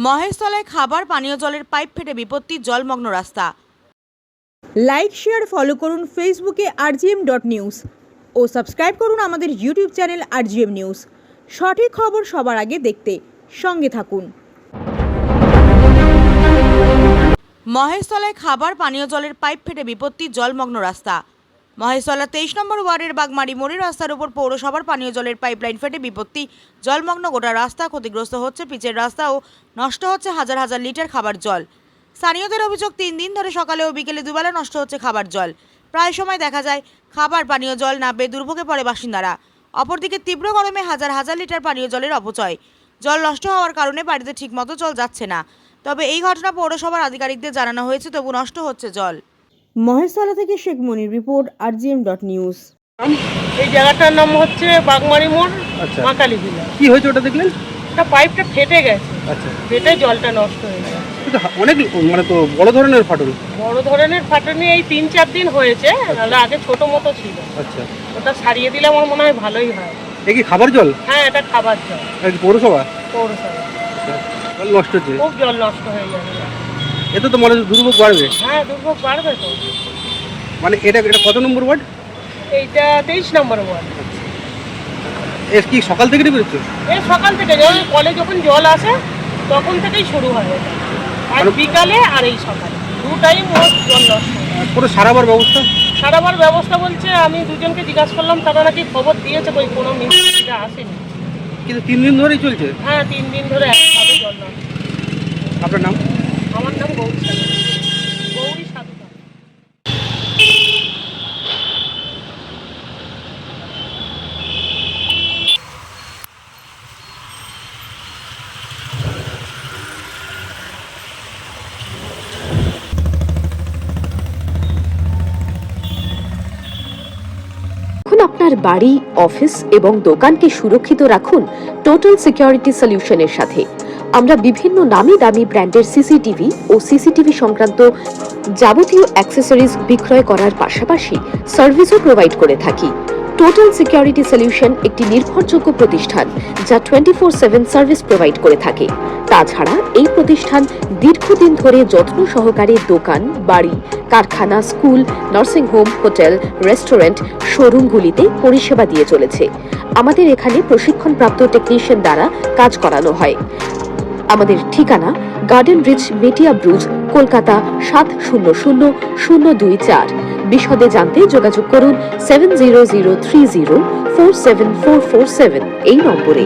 মহেশতলায় খাবার পানীয় জলের পাইপ ফেটে বিপত্তি, জলমগ্ন রাস্তা। লাইক শেয়ার ফলো করুন ফেসবুকে rgm.news ও সাবস্ক্রাইব করুন আমাদের ইউটিউব চ্যানেল rgm নিউজ। সঠিক খবর সবার আগে দেখতে সঙ্গে থাকুন। মহেশতলায় খাবার পানীয় জলের পাইপ ফেটে বিপত্তি, জলমগ্ন রাস্তা। মহেশতলা 23 নম্বর ওয়ার্ডের বাগমারি মোড়ে রাস্তার উপর পৌরসভার পানীয় জলের পাইপলাইন ফেটে বিপত্তি, জলমগ্ন গোটা রাস্তা। ক্ষতিগ্রস্ত হচ্ছে পিচের রাস্তা ও নষ্ট হচ্ছে হাজার হাজার লিটার খাবার জল। স্থানীয়দের অভিযোগ, 3 দিন ধরে সকালে ও বিকেলে দুবেলা নষ্ট হচ্ছে খাবার জল। প্রায় সময় দেখা যায় খাবার পানীয় জল না পেয়ে দুর্ভোগে পড়ে বাসিন্দারা। অপরদিকে তীব্র গরমে হাজার হাজার লিটার পানীয় জলের অপচয়। জল নষ্ট হওয়ার কারণে বাড়িতে ঠিকমতো জল যাচ্ছে না। তবে এই ঘটনা পৌরসভার আধিকারিকদের জানানো হয়েছে, তবু নষ্ট হচ্ছে জল। মহেশতলা থেকে শেখ মনির রিপোর্ট rgm.news। এই জায়গাটার নাম হচ্ছে বাগমারি মোড়, আচ্ছা। মা কালী ভিলা। কি হয়েছে ওটা দেখলেন? একটা পাইপটা ফেটে গেছে, আচ্ছা, ফেটে জলটা নষ্ট হয়ে গেছে। কিন্তু অনেক মানে তো বড় ধরনের ফাটল। বড় ধরনের ফাটনি এই 3-4 দিন হয়েছে, নাহলে আগে ছোট মতো ছিল। আচ্ছা, ওটা সারিয়ে দিলে আমার মনে হয় ভালোই হয়। এ কি খাবার জল? হ্যাঁ, এটা খাবার জল, এটা কি পৌরসভা? পৌরসভা। জল নষ্ট হচ্ছে, খুব জল নষ্ট হয়ে যাবে। এতে তো মনে হচ্ছে দুর্ভোগ বাড়বে। হ্যাঁ, দুর্ভোগ বাড়বে তো। মানে এটা কত নম্বর ওয়ার্ড? এইটা 23 নম্বর ওয়ার্ড। এর কি সকাল থেকে বেরোচ্ছে? এই সকাল থেকে যখন কলে যখন জল আসে তখন থেকেই শুরু হয় এটা। আর বিকালে আর এই সকালে 2 টাইম জল নষ্ট হয়। পুরো সারাবার ব্যবস্থা? সারাবার ব্যবস্থা বলছে, আমি দুজনকে জিজ্ঞাসা করলাম, তারা নাকি খবর দিয়েছে, কই কোনো মিস্ত্রিটা আসেনি। কিন্তু 3 দিন ধরেই চলছে। হ্যাঁ, 3 দিন ধরে একভাবে জল নষ্ট। আপনার নাম? আমার নাম গৌরী সাধু। গৌরী সাধু। আপনার বাড়ি, অফিস এবং দোকানকে সুরক্ষিত রাখুন টোটাল সিকিউরিটি সলিউশনের সাথে। আমরা বিভিন্ন নামি দামি ব্র্যান্ডের সিসিটিভি ও সিসিটিভি সংক্রান্ত যাবতীয় অ্যাক্সেসরিজ বিক্রয় করার পাশাপাশি সার্ভিসও প্রোভাইড করে থাকি। টোটাল সিকিউরিটি সলিউশন একটি নির্ভরযোগ্য প্রতিষ্ঠান যা 24/7 সার্ভিস প্রোভাইড করে থাকে। তাছাড়া এই প্রতিষ্ঠান দীর্ঘদিন ধরে যত্ন সহকারে দোকান, বাড়ি, কারখানা, school, nursing home, hotel, restaurant, শোরুমগুলিতে পরিষেবা দিয়ে চলেছে। আমাদের এখানে প্রশিক্ষণপ্রাপ্ত টেকনিশিয়ান দ্বারা কাজ করানো হয়। আমাদের ঠিকানা গার্ডেন রিচ, মেটিয়া ব্রুজ, কলকাতা 700024। বিশদে জানতে যোগাযোগ করুন 7003047447 এই নম্বরে।